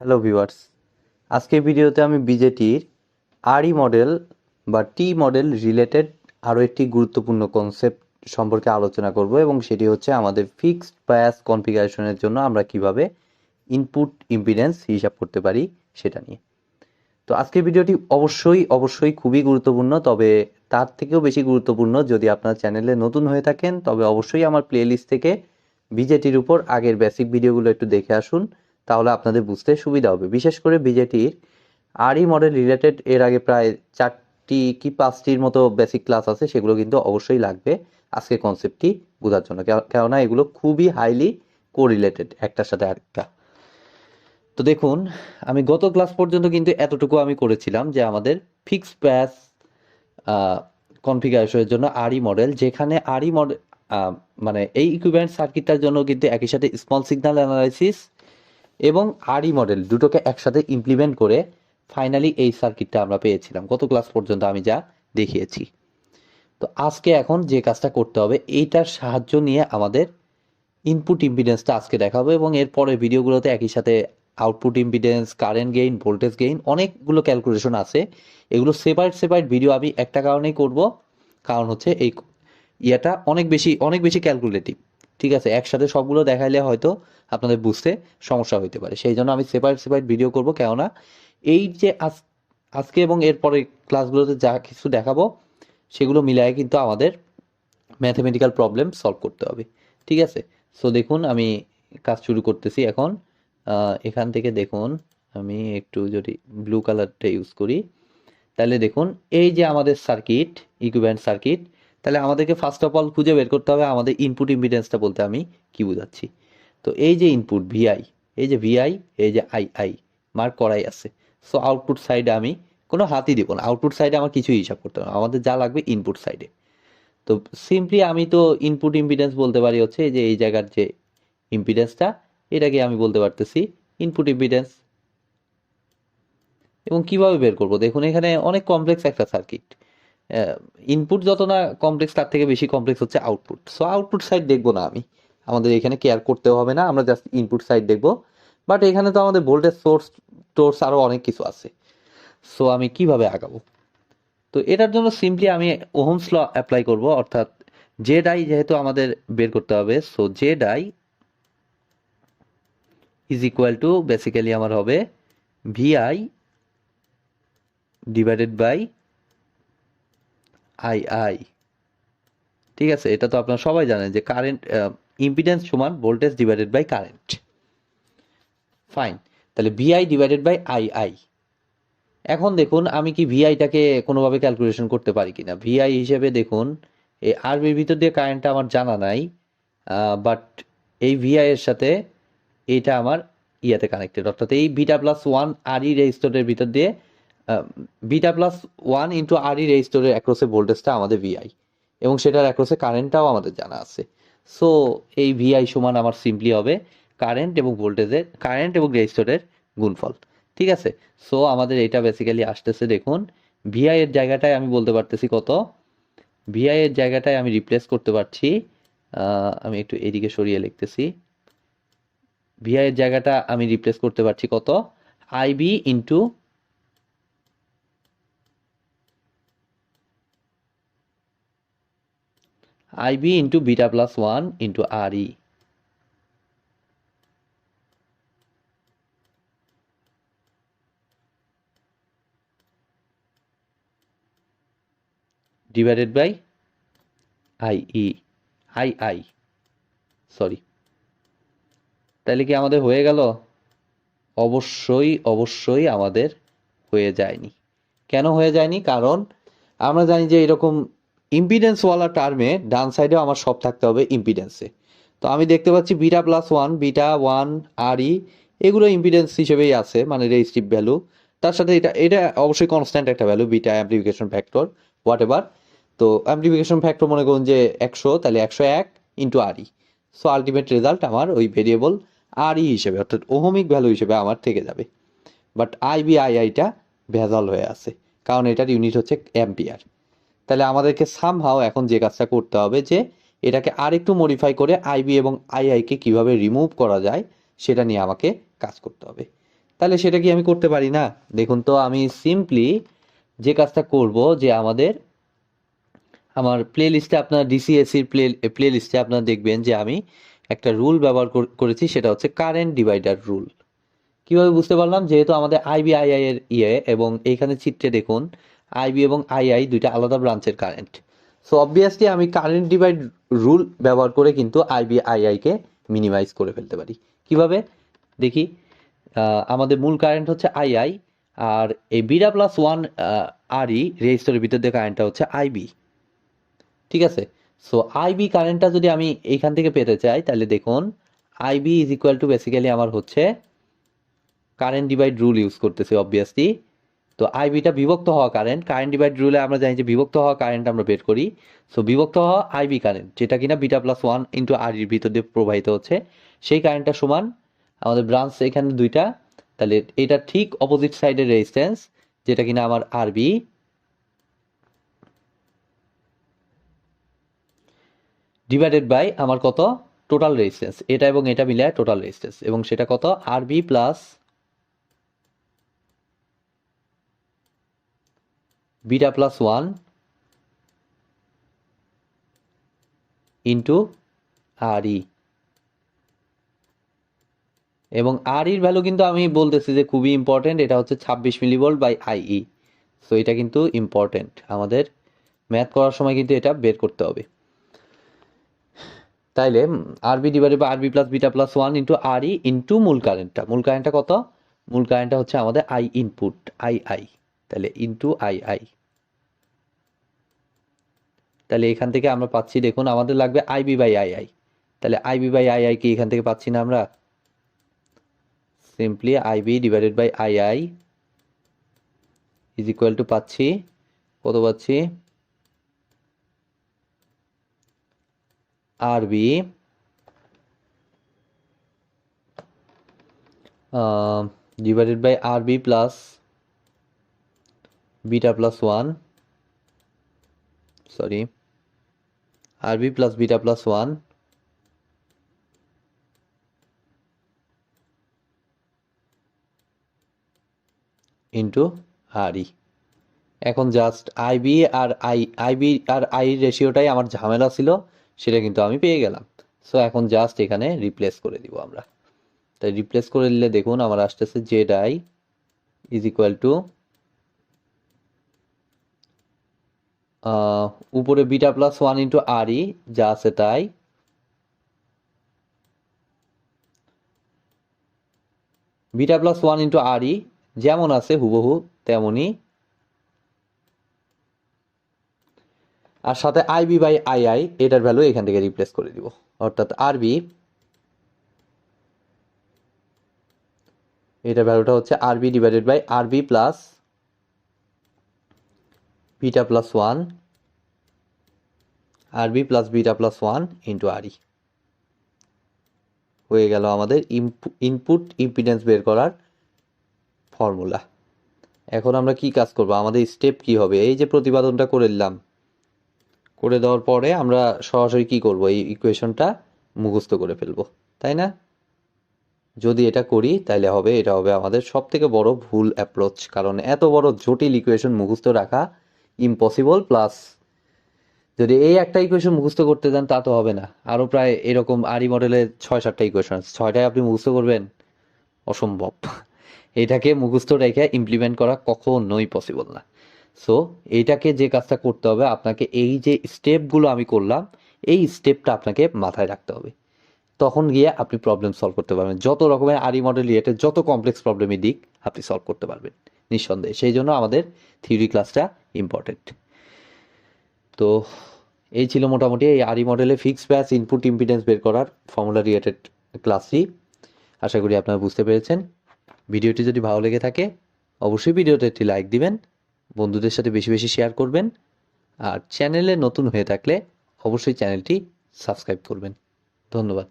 Hello viewers, আজকের ভিডিওতে আমি বিজেটির আরই মডেল বা টি মডেল রিলেটেড আরও একটি গুরুত্বপূর্ণ কনসেপ্ট সম্পর্কে আলোচনা করব এবং সেটি হচ্ছে আমাদের ফিক্সড বায়াস কনফিগারেশনের জন্য আমরা কিভাবে ইনপুট ইম্পিডেন্স হিসাব করতে পারি সেটা নিয়ে। তো আজকের ভিডিওটি অবশ্যই খুবই গুরুত্বপূর্ণ, তবে তার থেকেও বেশি গুরুত্বপূর্ণ যদি আপনার চ্যানেলে নতুন হয়ে থাকেন তবে অবশ্যই আমার প্লেলিস্ট থেকে বিজেটির উপর আগের বেসিক ভিডিওগুলো একটু দেখে আসুন, তাহলে আপনাদের বুঝতে সুবিধা হবে। বিশেষ করে বিজেটির আরই মডেল রিলেটেড এর আগে প্রায় 4টি কি 5টির মতো বেসিক ক্লাস আছে, সেগুলো কিন্তু অবশ্যই লাগবে আজকে কনসেপ্টটি বোঝার জন্য, কেননা এগুলো খুবই হাইলি কোরিলেটেড একটার সাথে আরেকটা। তো দেখুন, আমি গত ক্লাস পর্যন্ত কিন্তু এতটুকু আমি করেছিলাম যে আমাদের ফিক্সড বায়াস কনফিগারেশনের জন্য আরই মডেল, যেখানে আরই মডেল মানে এই ইকুইভ্যালেন্ট সার্কিটটার জন্য কিন্তু একই সাথে স্মল সিগন্যাল অ্যানালাইসিস এবং আরই মডেল দুটোকে একসাথে ইমপ্লিমেন্ট করে ফাইনালি এই সার্কিটটা আমরা পেয়েছিলাম গত ক্লাস পর্যন্ত আমি যা দেখিয়েছি। তো আজকে এখন যে কাজটা করতে হবে এইটার সাহায্য নিয়ে আমাদের ইনপুট ইম্পিডেন্সটা আজকে দেখাবো এবং এর পরের ভিডিওগুলোতে একই সাথে output impedance, current gain, voltage gain, অনেকগুলো ক্যালকুলেশন আছে। এগুলো সেপারেট ভিডিও আমি একটা কারণেই করব, কারণ হচ্ছে এই ইয়াটা অনেক বেশি ক্যালকুলেটিভ। ঠিক আছে, একসাথে সবগুলো দেখাইলে হয়তো আপনাদের বুঝতে সমস্যা হইতে পারে, সেই জন্য আমি সেপারেট ভিডিও করব। কেননা এই যে আজকে এবং এরপরে ক্লাসগুলোতে যা কিছু দেখাবো সেগুলো মিলায় কিন্তু আমাদের ম্যাথমেটিক্যাল প্রবলেম সলভ করতে হবে। ঠিক আছে, সো দেখুন আমি কাজ শুরু করতেছি এখন। এখান থেকে দেখুন, আমি একটু যদি ব্লু কালারটা ইউজ করি তাহলে দেখুন এই যে আমাদের সার্কিট, ইকুইভ্যালেন্ট সার্কিট, তাহলে আমাদেরকে ফার্স্ট অফ অল খুঁজে বের করতে হবে আমাদের ইনপুট ইম্পিডেন্সটা বলতে আমি কি বোঝাচ্ছি। তো এই যে ইনপুট ভিআই, এই যে ভিআই, এই যে আই মার্ক করাই আছে। সো আউটপুট সাইডে আমি কোনো হাতই দিব না, আউটপুট সাইডে আমার কিছুই হিসাব করতে হবে না, আমাদের যা লাগবে ইনপুট সাইডে। তো সিম্পলি আমি তো ইনপুট ইম্পিডেন্স বলতে পারি হচ্ছে এই যে এই জায়গার যে ইম্পিডেন্সটা, এটাকে আমি বলতে পারতেছি ইনপুট ইম্পিডেন্স। এবং কিভাবে বের করব দেখুন, এখানে অনেক কমপ্লেক্স একটা সার্কিট। ইনপুট যত না কমপ্লেক্স তার থেকে বেশি কমপ্লেক্স হচ্ছে আউটপুট। সো আউটপুট সাইড দেখবো না আমি, আমাদের এখানে কেয়ার করতেও হবে না, আমরা জাস্ট ইনপুট সাইড দেখবো। বাট এখানে তো আমাদের ভোল্টেজ সোর্স আরও অনেক কিছু আছে। সো আমি কিভাবে আগাবো, তো এটার জন্য সিম্পলি আমি ওহমস ল অ্যাপ্লাই করব, অর্থাৎ জেড আই যেহেতু আমাদের বের করতে হবে, so Z I is equal to basically আমার হবে ভিআই ডিভাইডেড বাই আই। ঠিক আছে, এটা তো আপনারা সবাই জানেন যে কারেন্ট ইম্পিডেন্স সমান voltage divided by current. Fine, তাহলে ভিআই ডিভাইডেড বাই আই। এখন দেখুন আমি কি ভিআইটাকে কোনোভাবে ক্যালকুলেশন করতে পারি কিনা। ভিআই হিসেবে দেখুন এই আরবির ভিতর দিয়ে কারেন্টটা আমার জানা নাই, বাট এই ভিআই এর সাথে এইটা আমার ইয়াতে কানেক্টেড, অর্থাৎ এই বিটা প্লাস ওয়ান আরই রেজিস্টরের ভিতর দিয়ে বিটা প্লাস ওয়ান ইন্টু আরই রেজিস্টরের অ্যাক্রসে ভোল্টেজটা আমাদের ভিআই এবং সেটার অ্যাক্রসে কারেন্টটাও আমাদের জানা আছে। সো এই ভিআই সমান আমার সিম্পলি হবে কারেন্ট এবং রেজিস্টরের গুণফল। ঠিক আছে, সো আমাদের এটা বেসিক্যালি আসতেছে দেখুন, ভিআই এর জায়গাটায় আমি বলতে পারতেছি কত, ভিআই এর জায়গাটায় আমি রিপ্লেস করতে পারছি, আমি একটু এদিকে সরিয়ে লিখতেছি, ভিআই এর জায়গাটা আমি রিপ্লেস করতে পারছি কত, IB into beta plus one into R E. Divided by I sorry. তাহলে কি আমাদের হয়ে গেল? অবশ্যই আমাদের হয়ে যায়নি। কেন হয়ে যায়নি? কারণ আমরা জানি যে এরকম ইম্পিডেন্সওয়ালা টার্মে ডান সাইডেও আমার সব থাকতে হবে ইম্পিডেন্সে। তো আমি দেখতে পাচ্ছি beta plus one, beta one R E, এগুলো ইম্পিডেন্স হিসেবেই আছে, মানে রেজিস্টিভ ভ্যালু। তার সাথে এটা অবশ্যই কনস্ট্যান্ট একটা value, beta amplification factor what ever. তো অ্যাম্প্লিফিকেশন ফ্যাক্টর মনে করুন যে 100, তাহলে 101 ইন্টু আর ই। সো আলটিমেট রেজাল্ট আমার ওই ভেরিয়েবল আর ই হিসেবে, অর্থাৎ ওহমিক ভ্যালু হিসেবে আমার থেকে যাবে। বাট আইটা ভেজাল হয়ে আছে, কারণ এটার ইউনিট হচ্ছে অ্যাম্পিয়ার। তাহলে আমাদেরকে সামহাও এখন যে কাজটা করতে হবে যে এটাকে আরেকটু মডিফাই করে আইবি এবং আইকে কিভাবে রিমুভ করা যায় সেটা নিয়ে আমাকে কাজ করতে হবে। তাহলে সেটা কি আমি করতে পারি না? দেখুন তো, আমি সিম্পলি যে কাজটা করব, যে আমার প্লে লিস্টে আপনার ডিসিএসির প্লে লিস্টে আপনারা দেখবেন যে আমি একটা রুল ব্যবহার করেছি, সেটা হচ্ছে কারেন্ট ডিভাইডার রুল। কিভাবে বুঝতে পারলাম? যেহেতু আমাদের আইবি আইআই এর এবং এইখানে চিত্রে দেখুন আইবি এবং আইআই দুইটা আলাদা ব্রাঞ্চের কারেন্ট। সো অবভিয়াসলি আমি কারেন্ট ডিভাইড রুল ব্যবহার করে কিন্তু আইবি আইআই কে মিনিমাইজ করে ফেলতে পারি। কিভাবে দেখি? আমাদের মূল কারেন্ট হচ্ছে আইআই, আর এই বিটা প্লাস ওয়ান আরই রেজিস্টারের ভিতর দিয়ে কারেন্টটা হচ্ছে আইবি। ঠিক আছে? সো আইবি কারেন্টটা যদি আমি এইখান থেকে পেতে চাই, তাহলে দেখুন IB is equal to basically আমার হচ্ছে কারেন্ট ডিভাইড রুল ইউজ করতেছি অবভিয়াসলি। তো আইবিটা বিভক্ত হওয়া কারেন্ট ডিভাইড রুলে আমরা জানি যে বিভক্ত হওয়া কারেন্ট আমরা বের করি। সো বিভক্ত হওয়া আইবি কারেন্ট, যেটা কিনা বিটা প্লাস ওয়ান ইন্টু আর এর ভিতর দিয়ে প্রবাহিত হচ্ছে, সেই কারেন্টটা সমান আমাদের ব্রাঞ্চ এখানে দুইটা, তাহলে এটা ঠিক অপোজিট সাইডের রেজিস্ট্যান্স, যেটা কিনা আমার আরবি ডিভাইডেড বাই আমার কত টোটাল রেজিস্ট্যান্স, এটা এবং এটা মিলে টোটাল রেজিস্ট্যান্স, এবং সেটা কত R B plus beta plus one into R E. এবং আর ইর ভ্যালু কিন্তু আমি বলতেছি যে খুবই ইম্পর্টেন্ট, এটা হচ্ছে 26 মিলিভোল্ট বাই আইই। সো এটা কিন্তু ইম্পর্টেন্ট, আমাদের ম্যাথ করার সময় কিন্তু এটা বের করতে হবে। তাইলে R B divided by R B plus beta plus one into R E into মূল কারেন্টটা কত? মূল কারেন্টটা হচ্ছে আমাদের আই ইনপুট আই, তাহলে ইন্টু আই। তাহলে এখান থেকে আমরা পাচ্ছি, দেখুন আমাদের লাগবে আইবি বাই আই, তাহলে আইবি বাই আই কি এখান থেকে পাচ্ছি না আমরা? Simply I B divided by I is equal to পাচ্ছি, কত পাচ্ছি? R B divided by R B plus beta plus one, sorry আরবি plus beta plus one into R E. এখন জাস্ট আইবি আর আই রেশিওটাই আমার ঝামেলা ছিল, সেটা কিন্তু আমি পেয়ে গেলাম। সো এখন জাস্ট এখানে রিপ্লেস করে দিব আমরা। তাই রিপ্লেস করে দিলে দেখুন আমার আসতেছে Z I is equal two উপরে beta plus one into R ই, যা আছে তাই, beta plus one into R ই যেমন আছে হুবহু তেমনই, আর সাথে আইবি বাই আই এটার ভ্যালু এখান থেকে রিপ্লেস করে দিব, অর্থাৎ আরবি এটার ভ্যালুটা হচ্ছে R B divided by R B plus beta plus one, R B plus beta plus one into R E. হয়ে গেল আমাদের ইনপুট ইম্পিডেন্স বের করার ফর্মুলা। এখন আমরা কি কাজ করব? আমাদের স্টেপ কি হবে? এই যে প্রতিপাদনটা করে দিলাম, করে দেওয়ার পরে আমরা সরাসরি কি করব? এই ইকুয়েশনটা মুখস্থ করে ফেলবো, তাই না? যদি এটা করি তাহলে এটা হবে আমাদের সব থেকে বড় ভুল অ্যাপ্রোচ, কারণ এত বড় জটিল ইকুয়েশন মুখস্থ রাখা ইম্পসিবল। প্লাস যদি এই একটা ইকুয়েশন মুখস্থ করতে যান তা তো হবে না, আরও প্রায় এরকম আরই মডেলের 6-7টা ইকুয়েশন আছে, 6টায় আপনি মুখস্থ করবেন? অসম্ভব। এটাকে মুখস্থ রেখে ইমপ্লিমেন্ট করা কখনোই পসিবল না। সো এইটাকে যে কাজটা করতে হবে আপনাকে, এই যে স্টেপগুলো আমি করলাম, এই স্টেপটা আপনাকে মাথায় রাখতে হবে, তখন গিয়ে আপনি প্রবলেম সলভ করতে পারবেন। যত রকমের আরই মডেল রিলেটেড যত কমপ্লেক্স প্রবলেমই দিক আপনি সলভ করতে পারবেন নিঃসন্দেহে। সেই জন্য আমাদের থিওরি ক্লাসটা ইম্পর্টেন্ট। তো এই ছিল মোটামুটি এই আরই মডেলে ফিক্সড ব্যাস ইনপুট ইম্পিডেন্স বের করার ফর্মুলা রিলেটেড ক্লাসটি। আশা করি আপনারা বুঝতে পেরেছেন। ভিডিওটি যদি ভালো লেগে থাকে অবশ্যই ভিডিওতে একটি লাইক দিবেন, বন্ধুদের সাথে বেশি বেশি শেয়ার করবেন, আর চ্যানেলে নতুন হয়ে থাকলে অবশ্যই চ্যানেলটি সাবস্ক্রাইব করবেন। ধন্যবাদ।